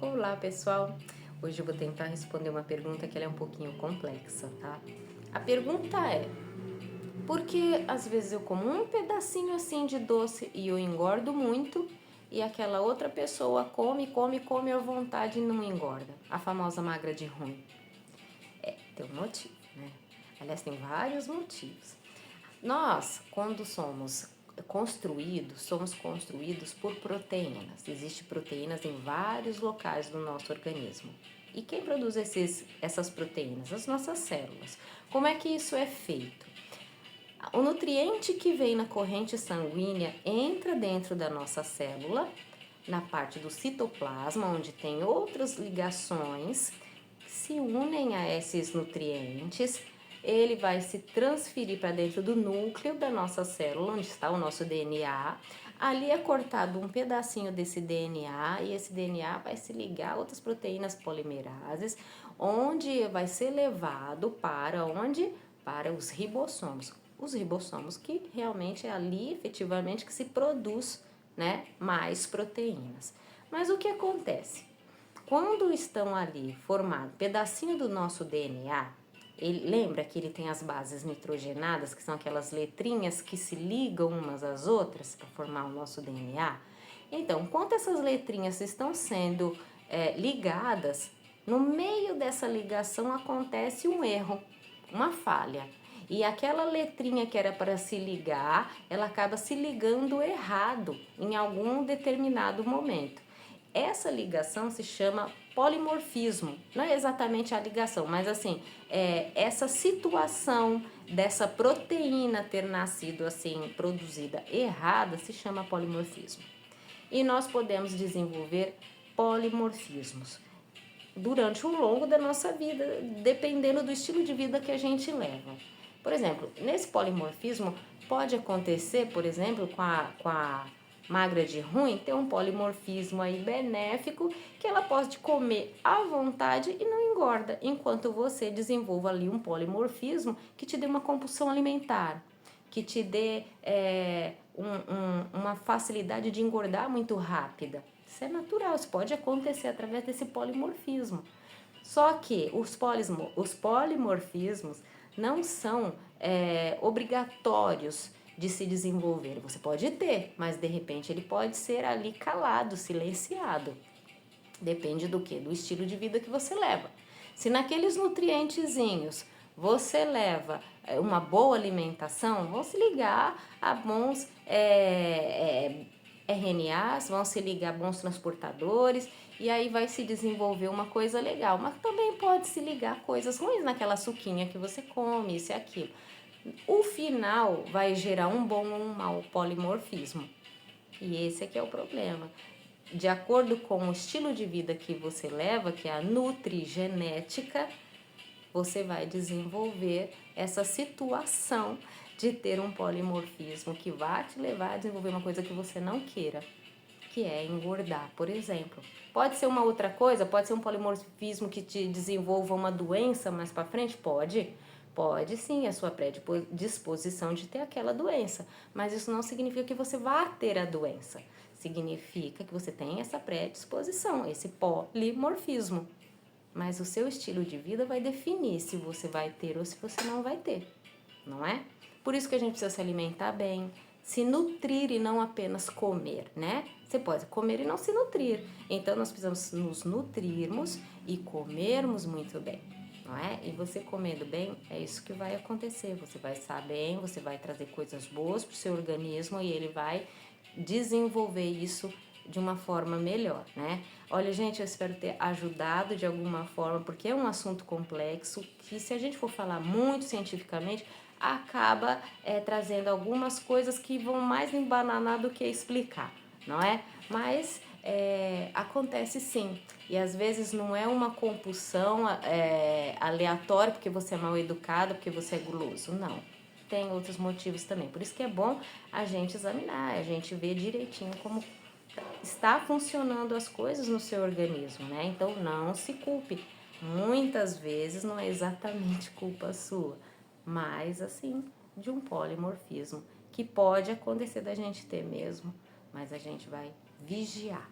Olá pessoal, hoje eu vou tentar responder uma pergunta que ela é um pouquinho complexa, tá? A pergunta é, por que às vezes eu como um pedacinho assim de doce e eu engordo muito e aquela outra pessoa come à vontade e não engorda? A famosa magra de ruim. Tem um motivo, né? Aliás, tem vários motivos. Nós, quando somos construídos por proteínas. Existem proteínas em vários locais do nosso organismo. E quem produz essas proteínas? As nossas células. Como é que isso é feito? O nutriente que vem na corrente sanguínea entra dentro da nossa célula, na parte do citoplasma, onde tem outras ligações, se unem a esses nutrientes, ele vai se transferir para dentro do núcleo da nossa célula, onde está o nosso DNA. Ali é cortado um pedacinho desse DNA e esse DNA vai se ligar a outras proteínas polimerases, onde vai ser levado para onde? Para os ribossomos. Os ribossomos que realmente é ali, efetivamente, que se produz, né, mais proteínas. Mas o que acontece? Quando estão ali formado pedacinho do nosso DNA, lembra que ele tem as bases nitrogenadas, que são aquelas letrinhas que se ligam umas às outras para formar o nosso DNA? Então, enquanto essas letrinhas estão sendo ligadas, no meio dessa ligação acontece um erro, uma falha. E aquela letrinha que era para se ligar, ela acaba se ligando errado em algum determinado momento. Essa ligação se chama polimorfismo. Não é exatamente a ligação, mas assim, essa situação dessa proteína ter nascido assim, produzida errada, se chama polimorfismo. E nós podemos desenvolver polimorfismos durante o longo da nossa vida, dependendo do estilo de vida que a gente leva. Por exemplo, nesse polimorfismo pode acontecer, por exemplo, com a magra de ruim, ter um polimorfismo aí benéfico, que ela pode comer à vontade e não engorda, enquanto você desenvolva ali um polimorfismo que te dê uma compulsão alimentar, que te dê uma facilidade de engordar muito rápida. Isso é natural, isso pode acontecer através desse polimorfismo. Só que os polimorfismos não são obrigatórios de se desenvolver. Você pode ter, mas de repente ele pode ser ali calado, silenciado. Depende do que? Do estilo de vida que você leva. Se naqueles nutrientezinhos você leva uma boa alimentação, vão se ligar a bons RNAs, vão se ligar a bons transportadores e aí vai se desenvolver uma coisa legal. Mas também pode se ligar a coisas ruins naquela suquinha que você come, isso e aquilo. O final vai gerar um bom ou um mau polimorfismo. E esse aqui é o problema. De acordo com o estilo de vida que você leva, que é a nutrigenética, você vai desenvolver essa situação de ter um polimorfismo que vai te levar a desenvolver uma coisa que você não queira, que é engordar, por exemplo. Pode ser uma outra coisa, pode ser um polimorfismo que te desenvolva uma doença mais para frente? Pode. Pode sim, a sua predisposição de ter aquela doença, mas isso não significa que você vá ter a doença. Significa que você tem essa predisposição, esse polimorfismo. Mas o seu estilo de vida vai definir se você vai ter ou se você não vai ter, não é? Por isso que a gente precisa se alimentar bem, se nutrir e não apenas comer, né? Você pode comer e não se nutrir. Então nós precisamos nos nutrirmos e comermos muito bem, não é? E você comendo bem, é isso que vai acontecer. Você vai estar bem, você vai trazer coisas boas para o seu organismo e ele vai desenvolver isso de uma forma melhor, né? Olha, gente, eu espero ter ajudado de alguma forma, porque é um assunto complexo que, se a gente for falar muito cientificamente, acaba trazendo algumas coisas que vão mais embananar do que explicar, não é? Mas acontece sim, e às vezes não é uma compulsão aleatória porque você é mal educado, porque você é guloso, não. Tem outros motivos também, por isso que é bom a gente examinar, a gente ver direitinho como está funcionando as coisas no seu organismo, né? Então não se culpe. Muitas vezes não é exatamente culpa sua, mas assim, de um polimorfismo que pode acontecer da gente ter mesmo, mas a gente vai vigiar.